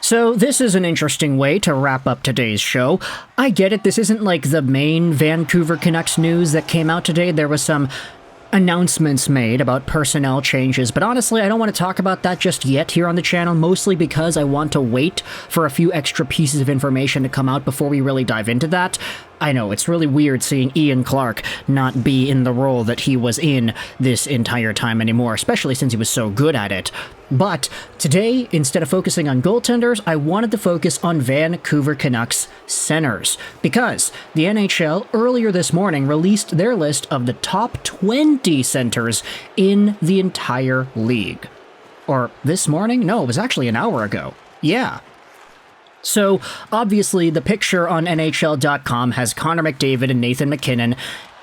So this is an interesting way to wrap up today's show. I get it, this isn't like the main Vancouver Canucks news that came out today. There was some announcements made about personnel changes, but honestly, I don't want to talk about that just yet here on the channel, mostly because I want to wait for a few extra pieces of information to come out before we really dive into that. I know, it's really weird seeing Ian Clark not be in the role that he was in this entire time anymore, especially since he was so good at it. But today, instead of focusing on goaltenders, I wanted to focus on Vancouver Canucks centers, because the NHL earlier this morning released their list of the top 20 centers in the entire league. Or this morning? No, it was actually an hour ago. Yeah. So, obviously, the picture on NHL.com has Connor McDavid and Nathan MacKinnon,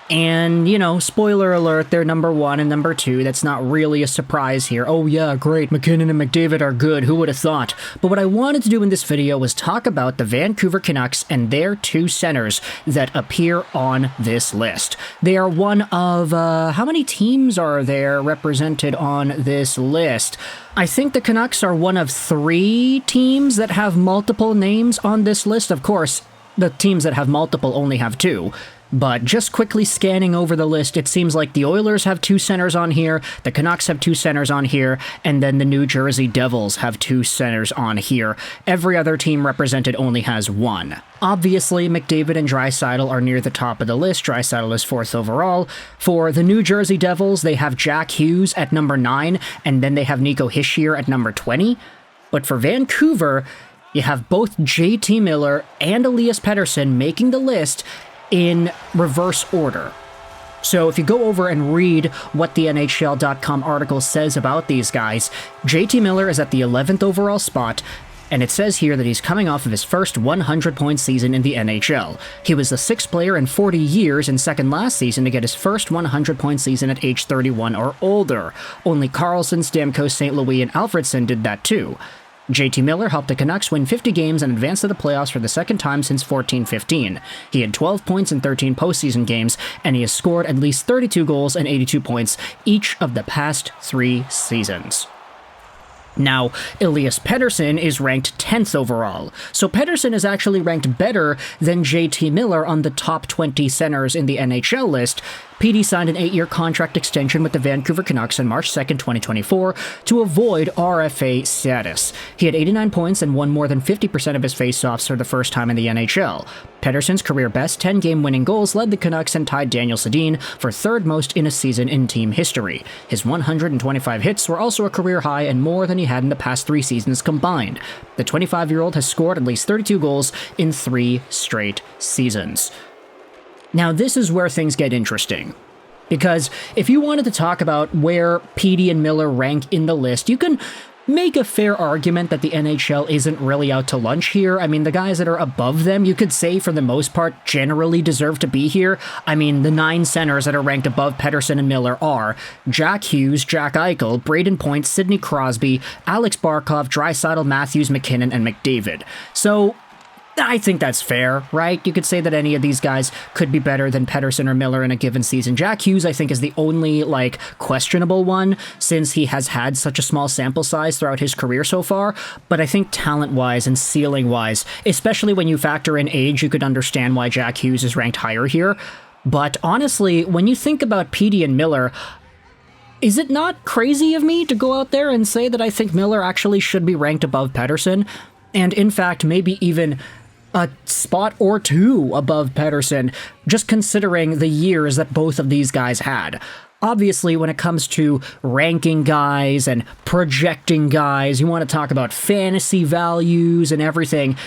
and, you know, spoiler alert, they're number 1 and number 2. That's not really a surprise here. Oh yeah, great, MacKinnon and McDavid are good, who would have thought? But what I wanted to do in this video was talk about the Vancouver Canucks and their 2 centers that appear on this list. They are one of, how many teams are there represented on this list? I think the Canucks are one of 3 teams that have multiple names on this list. Of course, the teams that have multiple only have 2. But just quickly scanning over the list, it seems like the Oilers have 2 centers on here, the Canucks have 2 centers on here, and then the New Jersey Devils have 2 centers on here. Every other team represented only has 1. Obviously, McDavid and Draisaitl are near the top of the list. Draisaitl is 4th overall. For the New Jersey Devils, they have Jack Hughes at number 9, and then they have Nico Hischier at number 20. But for Vancouver, you have both JT Miller and Elias Pettersson making the list in reverse order. So if you go over and read what the NHL.com article says about these guys, JT Miller is at the 11th overall spot, and it says here that he's coming off of his first 100-point season in the NHL. He was the 6th player in 40 years and second last season to get his first 100-point season at age 31 or older. Only Carlson, Stamkos, St. Louis, and Alfredsson did that too. JT Miller helped the Canucks win 50 games and advance to the playoffs for the second time since 14-15. He had 12 points in 13 postseason games, and he has scored at least 32 goals and 82 points each of the past 3 seasons. Now, Elias Pettersson is ranked 10th overall, so Pettersson is actually ranked better than JT Miller on the top 20 centers in the NHL list. PD signed an 8-year contract extension with the Vancouver Canucks on March 2nd, 2024 to avoid RFA status. He had 89 points and won more than 50% of his faceoffs for the first time in the NHL. Pettersson's career-best 10-game winning goals led the Canucks and tied Daniel Sedin for 3rd most in a season in team history. His 125 hits were also a career high and more than he had in the past 3 seasons combined. The 25-year-old has scored at least 32 goals in 3 straight seasons. Now, this is where things get interesting, because if you wanted to talk about where PD and Miller rank in the list, you can make a fair argument that the NHL isn't really out to lunch here. I mean, the guys that are above them, you could say for the most part, generally deserve to be here. I mean, the 9 centers that are ranked above Pettersson and Miller are Jack Hughes, Jack Eichel, Braden Point, Sidney Crosby, Alex Barkov, Draisaitl, Matthews, MacKinnon, and McDavid. So I think that's fair, right? You could say that any of these guys could be better than Pettersson or Miller in a given season. Jack Hughes, I think, is the only, questionable one, since he has had such a small sample size throughout his career so far. But I think talent-wise and ceiling-wise, especially when you factor in age, you could understand why Jack Hughes is ranked higher here. But honestly, when you think about PD and Miller, is it not crazy of me to go out there and say that I think Miller actually should be ranked above Pettersson? And in fact, maybe even a spot or 2 above Pettersson, just considering the years that both of these guys had. Obviously, when it comes to ranking guys and projecting guys, you want to talk about fantasy values and everything.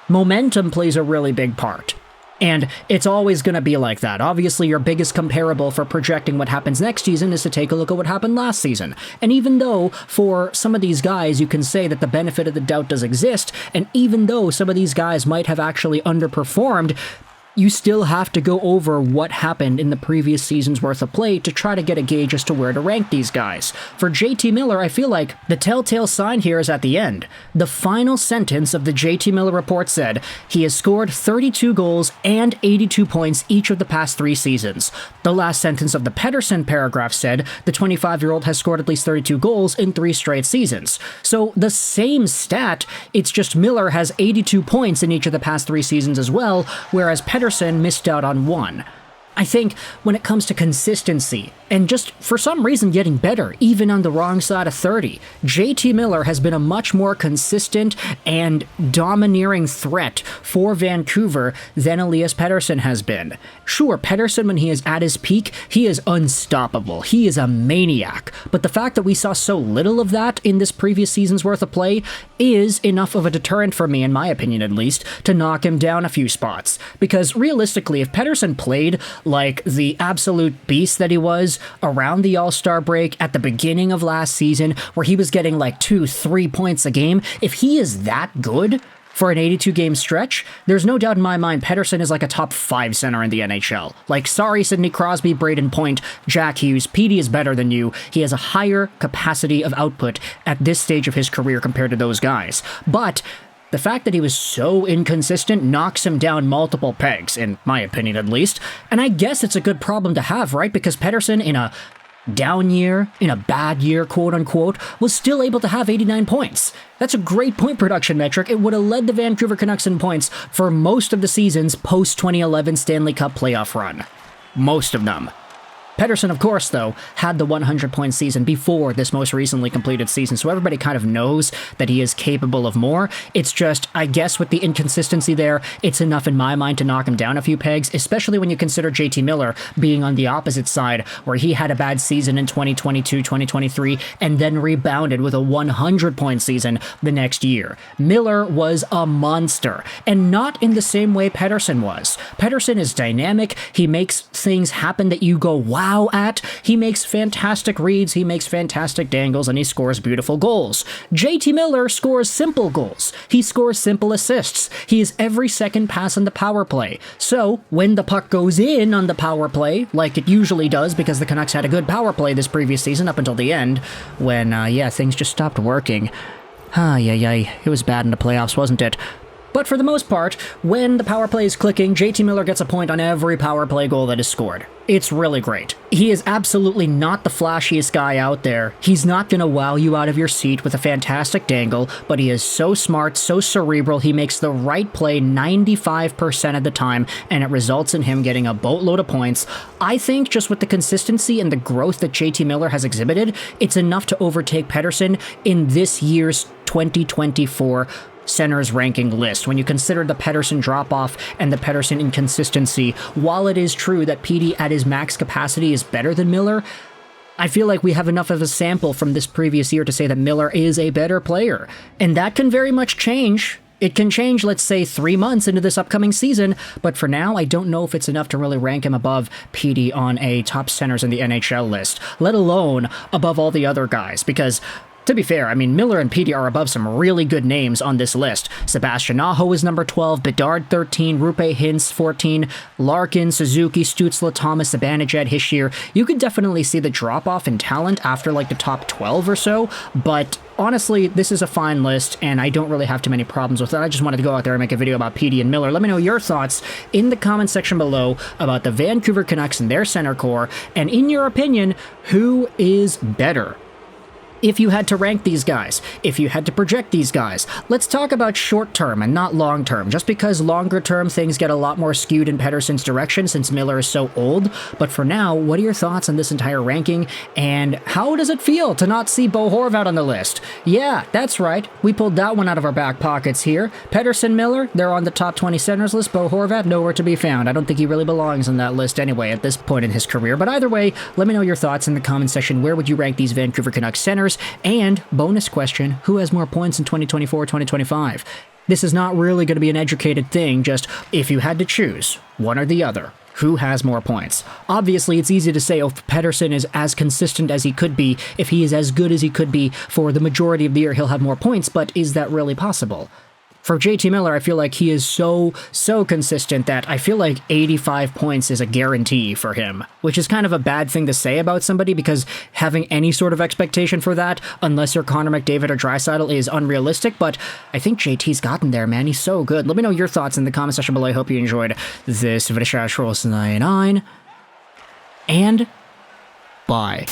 Momentum plays a really big part. And it's always going to be like that. Obviously, your biggest comparable for projecting what happens next season is to take a look at what happened last season. And even though for some of these guys you can say that the benefit of the doubt does exist, and even though some of these guys might have actually underperformed, you still have to go over what happened in the previous season's worth of play to try to get a gauge as to where to rank these guys. For JT Miller, I feel like the telltale sign here is at the end. The final sentence of the JT Miller report said he has scored 32 goals and 82 points each of the past 3 seasons. The last sentence of the Pettersson paragraph said the 25-year-old has scored at least 32 goals in 3 straight seasons. So the same stat, it's just Miller has 82 points in each of the past 3 seasons as well, whereas Pettersson missed out on 1. I think when it comes to consistency, and just for some reason getting better, even on the wrong side of 30, JT Miller has been a much more consistent and domineering threat for Vancouver than ELIAS Pettersson has been. Sure, Pettersson, when he is at his peak, he is unstoppable. He is a maniac. But the fact that we saw so little of that in this previous season's worth of play is enough of a deterrent for me, in my opinion at least, to knock him down a few spots. Because realistically, if Pettersson played like the absolute beast that he was around the All-Star break at the beginning of last season, where he was getting like 2-3 points a game, if he is that good for an 82-game stretch, there's no doubt in my mind Pettersson is like a top 5 center in the NHL. Like, sorry, Sidney Crosby, Braden Point, Jack Hughes, Petey is better than you. He has a higher capacity of output at this stage of his career compared to those guys. But the fact that he was so inconsistent knocks him down multiple pegs, in my opinion at least. And I guess it's a good problem to have, right? Because Pettersson, in a down year, in a bad year, quote-unquote, was still able to have 89 points. That's a great point production metric. It would have led the Vancouver Canucks in points for most of the season's post-2011 Stanley Cup playoff run. Most of them. Pettersson, of course, though, had the 100-point season before this most recently completed season, so everybody kind of knows that he is capable of more. It's just, I guess with the inconsistency there, it's enough in my mind to knock him down a few pegs, especially when you consider JT Miller being on the opposite side, where he had a bad season in 2022-2023, and then rebounded with a 100-point season the next year. Miller was a monster, and not in the same way Pettersson was. Pettersson is dynamic, he makes things happen that you go, wow, at. He makes fantastic reads, he makes fantastic dangles, and he scores beautiful goals. JT Miller scores simple goals. He scores simple assists. He is every second pass on the power play. So, when the puck goes in on the power play, like it usually does because the Canucks had a good power play this previous season up until the end, when, things just stopped working. It was bad in the playoffs, wasn't it? But for the most part, when the power play is clicking, JT Miller gets a point on every power play goal that is scored. It's really great. He is absolutely not the flashiest guy out there. He's not going to wow you out of your seat with a fantastic dangle, but he is so smart, so cerebral, he makes the right play 95% of the time, and it results in him getting a boatload of points. I think just with the consistency and the growth that JT Miller has exhibited, it's enough to overtake Pettersson in this year's 2024 centers ranking list. When you consider the Pettersson drop-off and the Pettersson inconsistency, while it is true that Petey at his max capacity is better than Miller, I feel like we have enough of a sample from this previous year to say that Miller is a better player. And that can very much change. It can change, let's say, 3 months into this upcoming season, but for now, I don't know if it's enough to really rank him above Petey on a top centers in the NHL list, let alone above all the other guys, because to be fair, I mean, Miller and Petey are above some really good names on this list. Sebastian Aho is number 12, Bedard 13, Rupe Hintz 14, Larkin, Suzuki, Stützle, Thomas, Zibanejad, Hischier. You could definitely see the drop-off in talent after like the top 12 or so, but honestly, this is a fine list, and I don't really have too many problems with it. I just wanted to go out there and make a video about Petey and Miller. Let me know your thoughts in the comment section below about the Vancouver Canucks and their center core, and in your opinion, who is better? If you had to rank these guys, if you had to project these guys, let's talk about short-term and not long-term, just because longer-term things get a lot more skewed in Pettersson's direction since Miller is so old. But for now, what are your thoughts on this entire ranking, and how does it feel to not see Bo Horvat on the list? Yeah, that's right, we pulled that one out of our back pockets here. Pettersson, Miller, they're on the top 20 centers list. Bo Horvat, nowhere to be found. I don't think he really belongs on that list anyway at this point in his career. But either way, let me know your thoughts in the comment section. Where would you rank these Vancouver Canucks centers? And bonus question, who has more points in 2024-2025? This is not really going to be an educated thing, just if you had to choose one or the other, who has more points? Obviously, it's easy to say, oh, if Pettersson is as consistent as he could be, if he is as good as he could be for the majority of the year, he'll have more points, but is that really possible? For JT Miller, I feel like he is so consistent that I feel like 85 points is a guarantee for him, which is kind of a bad thing to say about somebody because having any sort of expectation for that, unless you're Connor McDavid or Draisaitl, is unrealistic, but I think JT's gotten there, man. He's so good. Let me know your thoughts in the comment section below. I hope you enjoyed this video. And bye.